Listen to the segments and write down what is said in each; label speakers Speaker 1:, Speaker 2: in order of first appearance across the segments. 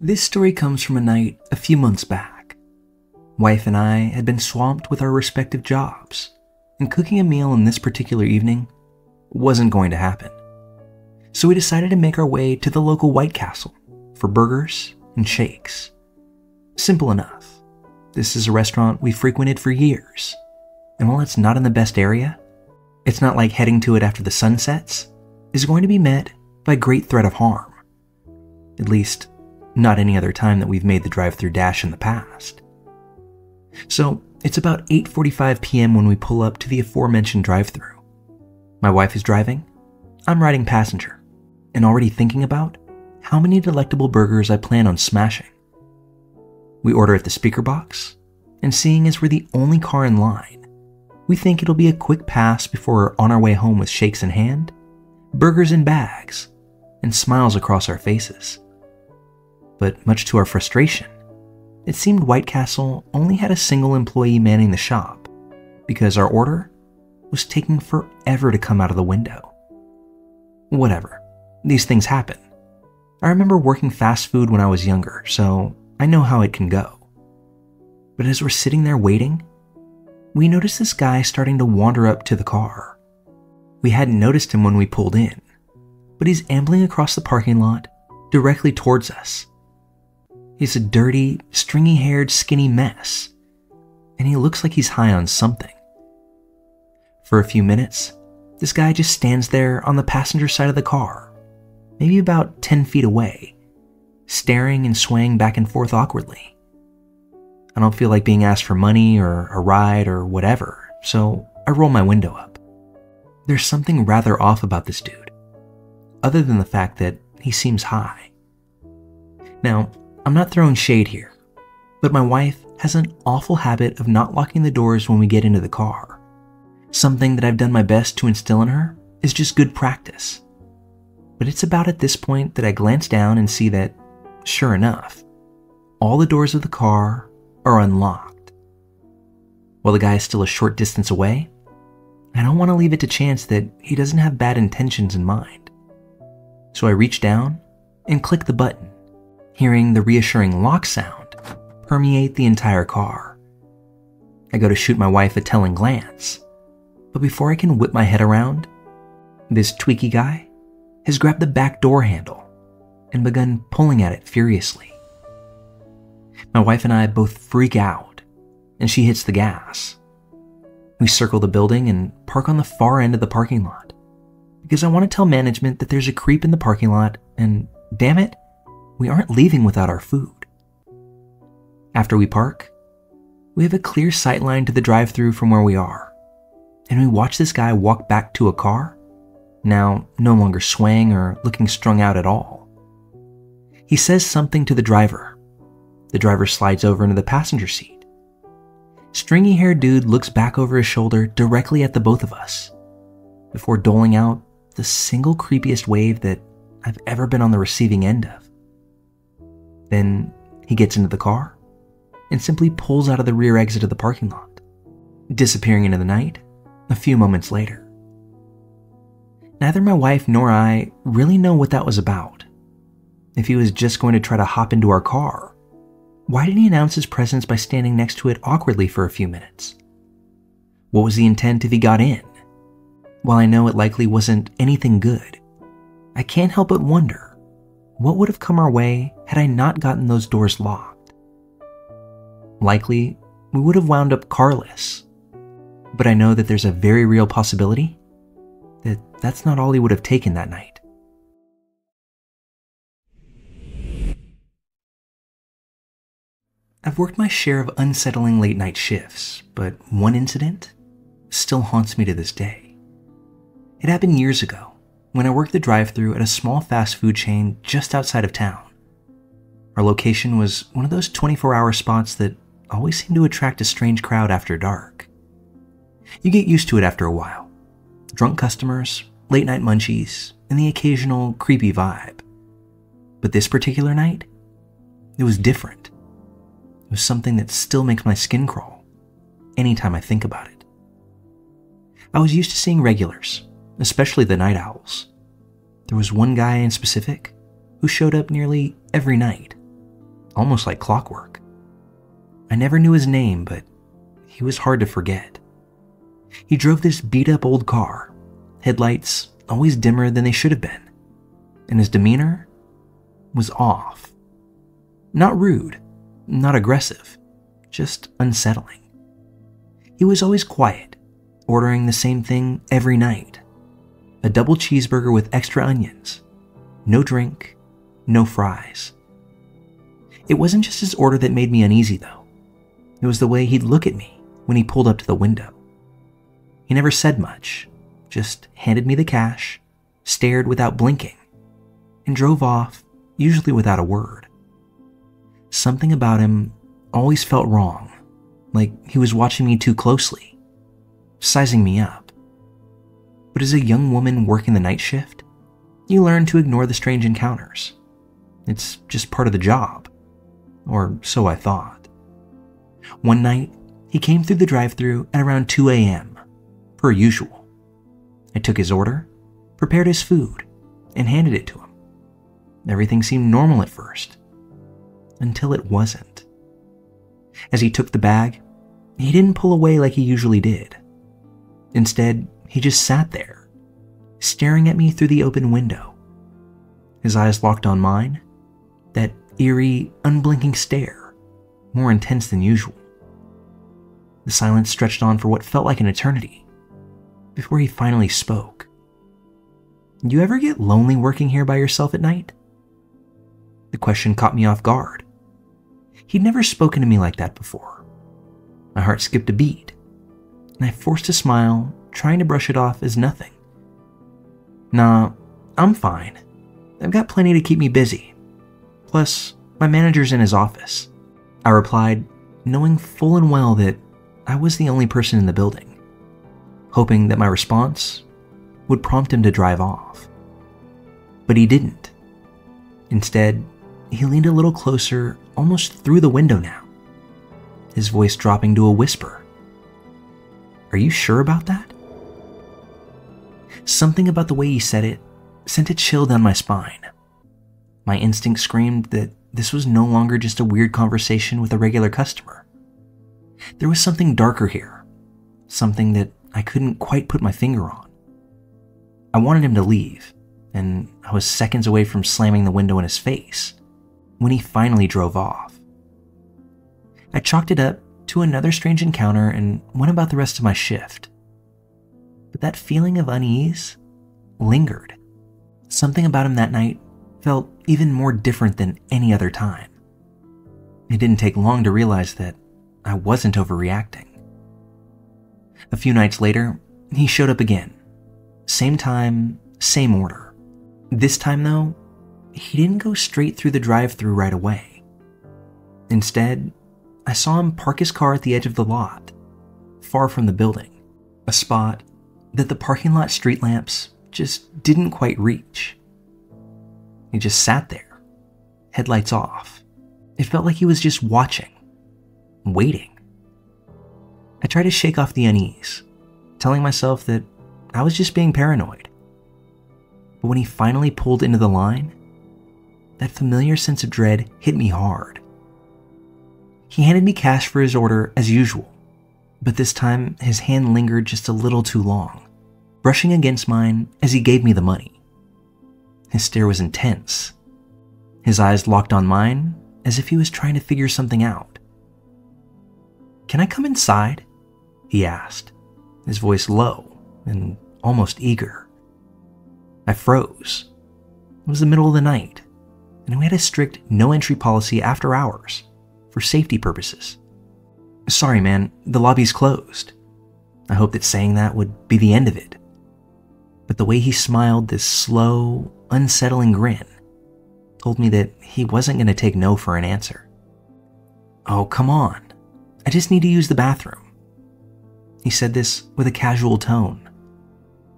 Speaker 1: This story comes from a night a few months back. Wife and I had been swamped with our respective jobs, and cooking a meal on this particular evening wasn't going to happen. So we decided to make our way to the local White Castle for burgers and shakes. Simple enough. This is a restaurant we frequented for years, and while it's not in the best area, it's not like heading to it after the sun sets is going to be met by great threat of harm. At least, not any other time that we've made the drive-thru dash in the past. So, it's about 8:45 p.m. when we pull up to the aforementioned drive-thru. My wife is driving, I'm riding passenger, and already thinking about how many delectable burgers I plan on smashing. We order at the speaker box, and seeing as we're the only car in line, we think it'll be a quick pass before we're on our way home with shakes in hand, burgers in bags, and smiles across our faces. But much to our frustration, it seemed White Castle only had a single employee manning the shop because our order was taking forever to come out of the window. Whatever, these things happen. I remember working fast food when I was younger, so I know how it can go. But as we're sitting there waiting, we notice this guy starting to wander up to the car. We hadn't noticed him when we pulled in, but he's ambling across the parking lot directly towards us. He's a dirty, stringy-haired, skinny mess, and he looks like he's high on something. For a few minutes, this guy just stands there on the passenger side of the car, maybe about 10 feet away, staring and swaying back and forth awkwardly. I don't feel like being asked for money or a ride or whatever, so I roll my window up. There's something rather off about this dude, other than the fact that he seems high. Now, I'm not throwing shade here, but my wife has an awful habit of not locking the doors when we get into the car. Something that I've done my best to instill in her is just good practice. But it's about at this point that I glance down and see that, sure enough, all the doors of the car are unlocked. While the guy is still a short distance away, I don't want to leave it to chance that he doesn't have bad intentions in mind. So I reach down and click the button, hearing the reassuring lock sound permeate the entire car. I go to shoot my wife a telling glance, but before I can whip my head around, this tweaky guy has grabbed the back door handle and begun pulling at it furiously. My wife and I both freak out, and she hits the gas. We circle the building and park on the far end of the parking lot, because I want to tell management that there's a creep in the parking lot and, damn it, we aren't leaving without our food. After we park, we have a clear sight line to the drive-thru from where we are, and we watch this guy walk back to a car, now no longer swaying or looking strung out at all. He says something to the driver. The driver slides over into the passenger seat. Stringy-haired dude looks back over his shoulder directly at the both of us, before doling out the single creepiest wave that I've ever been on the receiving end of. Then he gets into the car and simply pulls out of the rear exit of the parking lot, disappearing into the night a few moments later. Neither my wife nor I really know what that was about. If he was just going to try to hop into our car, why did he announce his presence by standing next to it awkwardly for a few minutes? What was the intent if he got in? While I know it likely wasn't anything good, I can't help but wonder what would have come our way had I not gotten those doors locked. Likely, we would have wound up carless, but I know that there's a very real possibility that that's not all he would have taken that night. I've worked my share of unsettling late-night shifts, but one incident still haunts me to this day. It happened years ago, when I worked the drive-thru at a small fast food chain just outside of town. Our location was one of those 24-hour spots that always seem to attract a strange crowd after dark. You get used to it after a while. Drunk customers, late-night munchies, and the occasional creepy vibe. But this particular night, it was different. It was something that still makes my skin crawl anytime I think about it. I was used to seeing regulars, especially the night owls, There was one guy in specific who showed up nearly every night, almost like clockwork. I never knew his name, but he was hard to forget. He drove this beat-up old car, headlights always dimmer than they should have been, and his demeanor was off. Not rude, not aggressive, just unsettling. He was always quiet, ordering the same thing every night. A double cheeseburger with extra onions, no drink, no fries. It wasn't just his order that made me uneasy, though. It was the way he'd look at me when he pulled up to the window. He never said much, just handed me the cash, stared without blinking, and drove off, usually without a word. Something about him always felt wrong, like he was watching me too closely, sizing me up. But as a young woman working the night shift, you learn to ignore the strange encounters. It's just part of the job, or so I thought. One night, he came through the drive-thru at around 2 a.m., per usual. I took his order, prepared his food, and handed it to him. Everything seemed normal at first, until it wasn't. As he took the bag, he didn't pull away like he usually did. Instead, he just sat there, staring at me through the open window. His eyes locked on mine, that eerie, unblinking stare, more intense than usual. The silence stretched on for what felt like an eternity, before he finally spoke. "You ever get lonely working here by yourself at night?" The question caught me off guard. He'd never spoken to me like that before. My heart skipped a beat, and I forced a smile, trying to brush it off as nothing. "Nah, I'm fine. I've got plenty to keep me busy. Plus, my manager's in his office," I replied, knowing full and well that I was the only person in the building, hoping that my response would prompt him to drive off. But he didn't. Instead, he leaned a little closer, almost through the window now, his voice dropping to a whisper. "Are you sure about that?" Something about the way he said it sent a chill down my spine. My instinct screamed that this was no longer just a weird conversation with a regular customer. There was something darker here, something that I couldn't quite put my finger on. I wanted him to leave, and I was seconds away from slamming the window in his face when he finally drove off. I chalked it up to another strange encounter and went about the rest of my shift. But that feeling of unease lingered. Something about him that night felt even more different than any other time. It didn't take long to realize that I wasn't overreacting. A few nights later, he showed up again. Same time, same order. This time though, he didn't go straight through the drive-thru right away. Instead, I saw him park his car at the edge of the lot, far from the building, a spot that the parking lot street lamps just didn't quite reach. He just sat there, headlights off. It felt like he was just watching, waiting. I tried to shake off the unease, telling myself that I was just being paranoid. But when he finally pulled into the line, that familiar sense of dread hit me hard. He handed me cash for his order as usual, but this time his hand lingered just a little too long, brushing against mine as he gave me the money. His stare was intense. His eyes locked on mine as if he was trying to figure something out. "Can I come inside?" he asked, his voice low and almost eager. I froze. It was the middle of the night, and we had a strict no-entry policy after hours for safety purposes. "Sorry, man, the lobby's closed." I hoped that saying that would be the end of it. But the way he smiled, this slow, unsettling grin, told me that he wasn't going to take no for an answer. "Oh, come on. I just need to use the bathroom." He said this with a casual tone,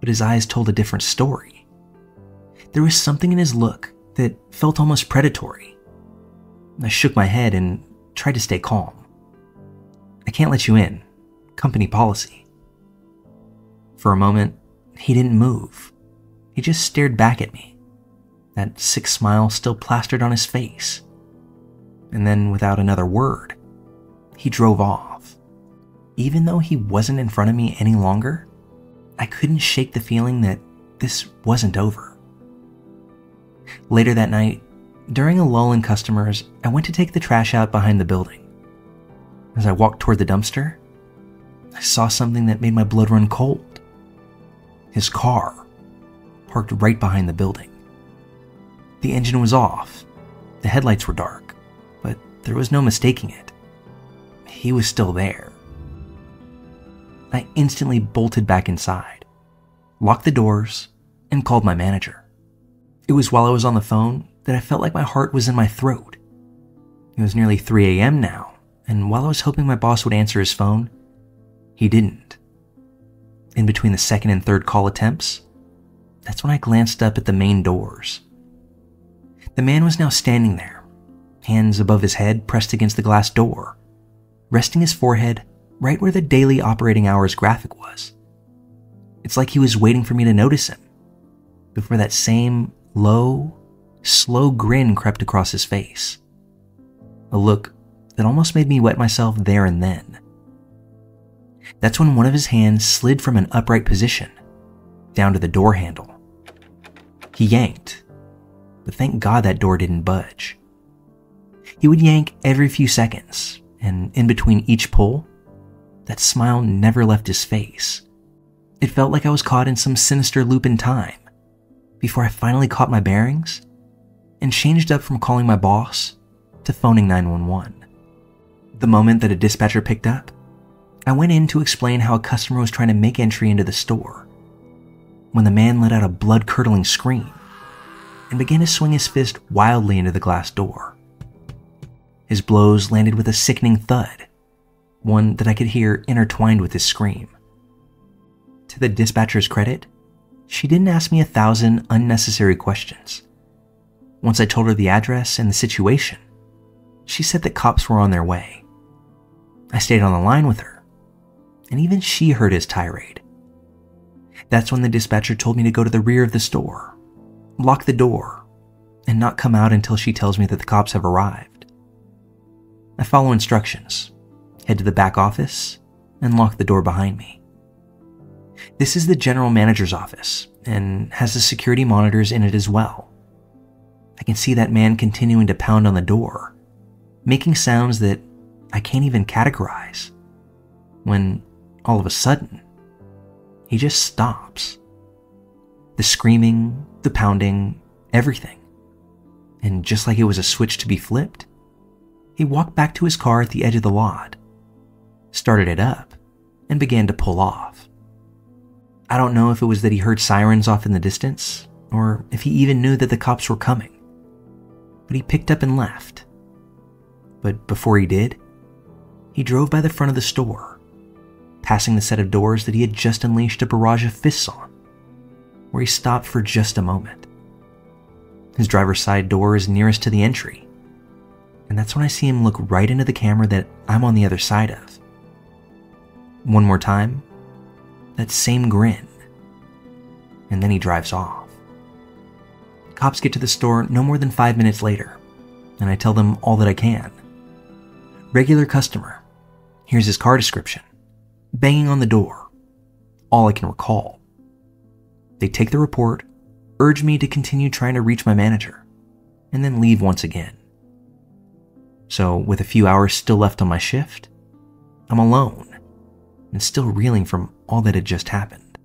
Speaker 1: but his eyes told a different story. There was something in his look that felt almost predatory. I shook my head and tried to stay calm. "I can't let you in. Company policy." For a moment, he didn't move. He just stared back at me, that sick smile still plastered on his face. And then, without another word, he drove off. Even though he wasn't in front of me any longer, I couldn't shake the feeling that this wasn't over. Later that night, during a lull in customers, I went to take the trash out behind the building. As I walked toward the dumpster, I saw something that made my blood run cold. His car, parked right behind the building. The engine was off, the headlights were dark, but there was no mistaking it. He was still there. I instantly bolted back inside, locked the doors, and called my manager. It was while I was on the phone that I felt like my heart was in my throat. It was nearly 3 a.m. now, and while I was hoping my boss would answer his phone, he didn't. In between the second and third call attempts, that's when I glanced up at the main doors. The man was now standing there, hands above his head pressed against the glass door, resting his forehead right where the daily operating hours graphic was. It's like he was waiting for me to notice him, before that same low, slow grin crept across his face. A look that almost made me wet myself there and then. That's when one of his hands slid from an upright position down to the door handle. He yanked, but thank God that door didn't budge. He would yank every few seconds, and in between each pull, that smile never left his face. It felt like I was caught in some sinister loop in time, before I finally caught my bearings and changed up from calling my boss to phoning 911. The moment that a dispatcher picked up, I went in to explain how a customer was trying to make entry into the store, when the man let out a blood-curdling scream and began to swing his fist wildly into the glass door. His blows landed with a sickening thud, one that I could hear intertwined with his scream. To the dispatcher's credit, she didn't ask me 1,000 unnecessary questions. Once I told her the address and the situation, she said that cops were on their way. I stayed on the line with her, and even she heard his tirade. That's when the dispatcher told me to go to the rear of the store, lock the door, and not come out until she tells me that the cops have arrived. I follow instructions, head to the back office, and lock the door behind me. This is the general manager's office and has the security monitors in it as well. I can see that man continuing to pound on the door, making sounds that I can't even categorize, when all of a sudden, he just stops. The screaming, the pounding, everything. And just like it was a switch to be flipped, he walked back to his car at the edge of the lot, started it up, and began to pull off. I don't know if it was that he heard sirens off in the distance, or if he even knew that the cops were coming, but he picked up and left. But before he did, he drove by the front of the store, passing the set of doors that he had just unleashed a barrage of fists on, where he stopped for just a moment. His driver's side door is nearest to the entry, and that's when I see him look right into the camera that I'm on the other side of. One more time, that same grin, and then he drives off. Cops get to the store no more than 5 minutes later, and I tell them all that I can. Regular customer, here's his car description, banging on the door, all I can recall. They take the report, urge me to continue trying to reach my manager, and then leave once again. So with a few hours still left on my shift, I'm alone and still reeling from all that had just happened.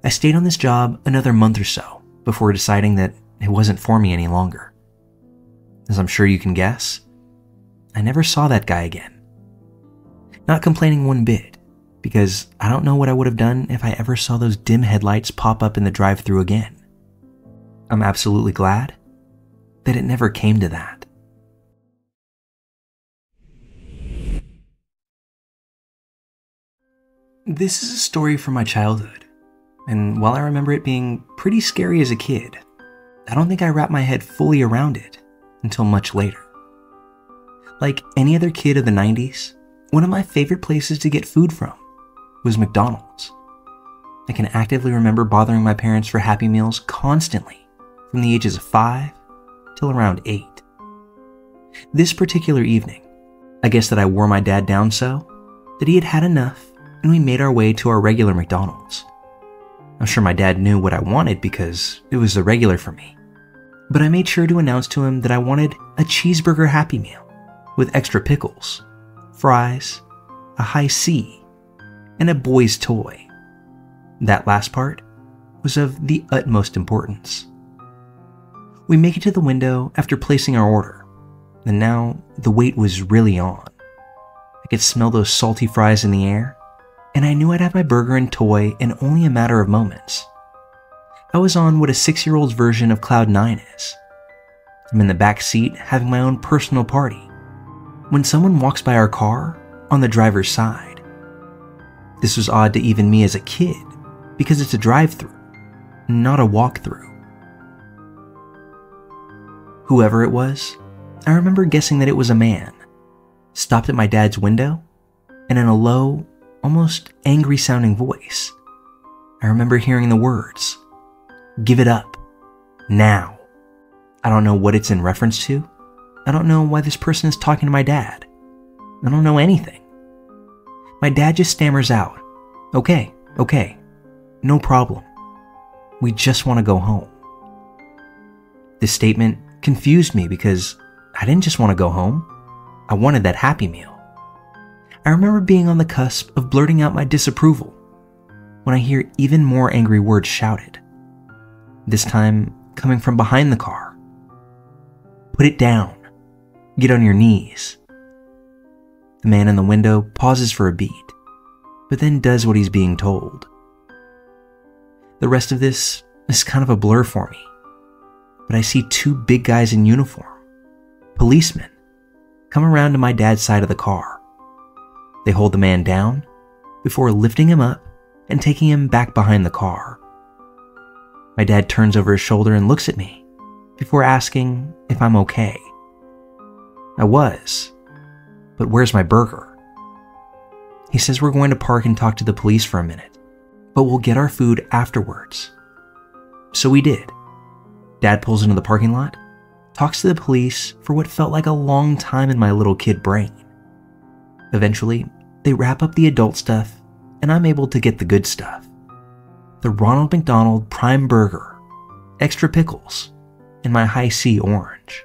Speaker 1: I stayed on this job another month or so before deciding that it wasn't for me any longer. As I'm sure you can guess, I never saw that guy again. Not complaining one bit, because I don't know what I would have done if I ever saw those dim headlights pop up in the drive-thru again. I'm absolutely glad that it never came to that. This is a story from my childhood, and while I remember it being pretty scary as a kid, I don't think I wrapped my head fully around it until much later. Like any other kid of the 90s, one of my favorite places to get food from was McDonald's. I can actively remember bothering my parents for Happy Meals constantly from the ages of 5 till around 8. This particular evening, I guess that I wore my dad down so that he had had enough, and we made our way to our regular McDonald's. I'm sure my dad knew what I wanted because it was the regular for me, but I made sure to announce to him that I wanted a cheeseburger Happy Meal with extra pickles, fries, a high C, and a boy's toy. That last part was of the utmost importance. We make it to the window after placing our order, and now the wait was really on. I could smell those salty fries in the air, and I knew I'd have my burger and toy in only a matter of moments. I was on what a 6-year-old's version of Cloud 9 is. I'm in the back seat having my own personal party when someone walks by our car on the driver's side. This was odd to even me as a kid because it's a drive-thru, not a walk-through. Whoever it was, I remember guessing that it was a man, stopped at my dad's window, and in a low, almost angry-sounding voice, I remember hearing the words, "Give it up. Now." I don't know what it's in reference to. I don't know why this person is talking to my dad. I don't know anything. My dad just stammers out, Okay, no problem. We just want to go home." This statement confused me because I didn't just want to go home. I wanted that Happy Meal. I remember being on the cusp of blurting out my disapproval when I hear even more angry words shouted, this time coming from behind the car. "Put it down. Get on your knees." The man in the window pauses for a beat, but then does what he's being told. The rest of this is kind of a blur for me, but I see 2 big guys in uniform, policemen, come around to my dad's side of the car. They hold the man down before lifting him up and taking him back behind the car. My dad turns over his shoulder and looks at me before asking if I'm okay. I was, but where's my burger? He says we're going to park and talk to the police for a minute, but we'll get our food afterwards. So we did. Dad pulls into the parking lot, talks to the police for what felt like a long time in my little kid brain. Eventually, they wrap up the adult stuff, and I'm able to get the good stuff. The Ronald McDonald Prime Burger, extra pickles, and my high C orange.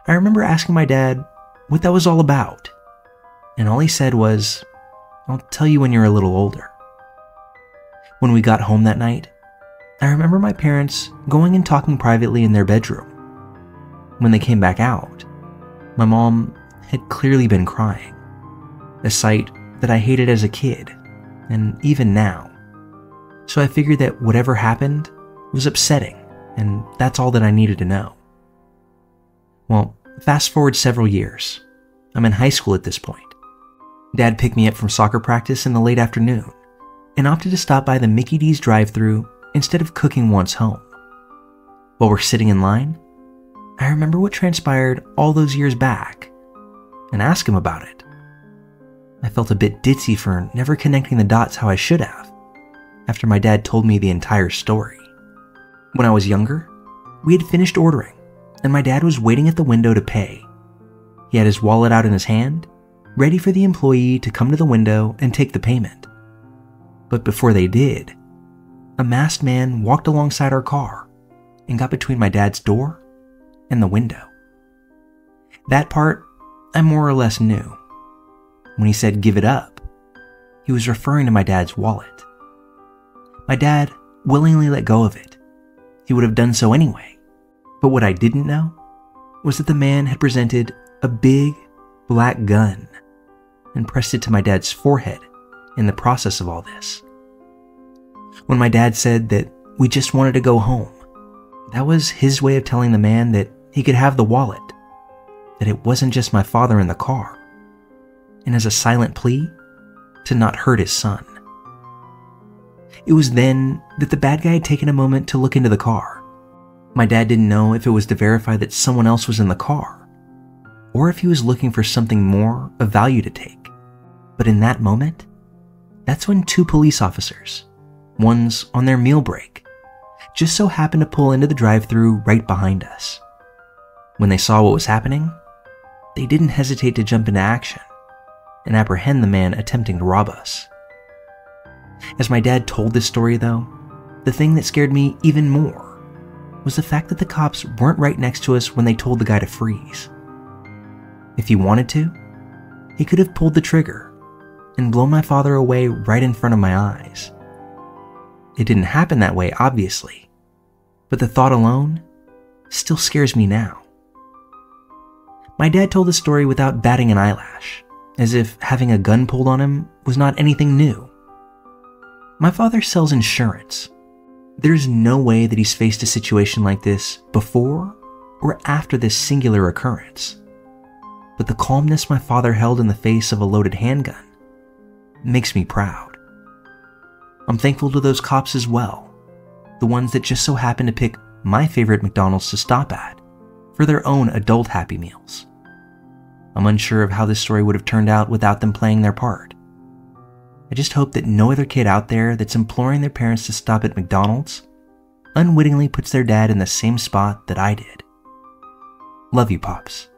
Speaker 1: I remember asking my dad what that was all about, and all he said was, "I'll tell you when you're a little older." When we got home that night, I remember my parents going and talking privately in their bedroom. When they came back out, my mom had clearly been crying, a sight that I hated as a kid, and even now. So I figured that whatever happened was upsetting, and that's all that I needed to know. Well, fast forward several years. I'm in high school at this point. Dad picked me up from soccer practice in the late afternoon and opted to stop by the Mickey D's drive-thru instead of cooking once home. While we're sitting in line, I remember what transpired all those years back and ask him about it. I felt a bit ditzy for never connecting the dots how I should have after my dad told me the entire story. When I was younger, we had finished ordering and my dad was waiting at the window to pay. He had his wallet out in his hand, ready for the employee to come to the window and take the payment. But before they did, a masked man walked alongside our car and got between my dad's door and the window. That part I more or less knew. When he said "give it up," he was referring to my dad's wallet. My dad willingly let go of it. He would have done so anyway. But what I didn't know was that the man had presented a big black gun and pressed it to my dad's forehead in the process of all this. When my dad said that we just wanted to go home, that was his way of telling the man that he could have the wallet, that it wasn't just my father in the car, and as a silent plea to not hurt his son. It was then that the bad guy had taken a moment to look into the car. My dad didn't know if it was to verify that someone else was in the car, or if he was looking for something more of value to take. But in that moment, that's when 2 police officers, one's on their meal break, just so happened to pull into the drive-thru right behind us. When they saw what was happening, they didn't hesitate to jump into action and apprehend the man attempting to rob us. As my dad told this story though, the thing that scared me even more was the fact that the cops weren't right next to us when they told the guy to freeze. If he wanted to, he could have pulled the trigger and blown my father away right in front of my eyes. It didn't happen that way, obviously, but the thought alone still scares me now. My dad told the story without batting an eyelash, as if having a gun pulled on him was not anything new. My father sells insurance. There's no way that he's faced a situation like this before or after this singular occurrence. But the calmness my father held in the face of a loaded handgun makes me proud. I'm thankful to those cops as well, the ones that just so happened to pick my favorite McDonald's to stop at for their own adult Happy Meals. I'm unsure of how this story would have turned out without them playing their part. I just hope that no other kid out there that's imploring their parents to stop at McDonald's unwittingly puts their dad in the same spot that I did. Love you, Pops.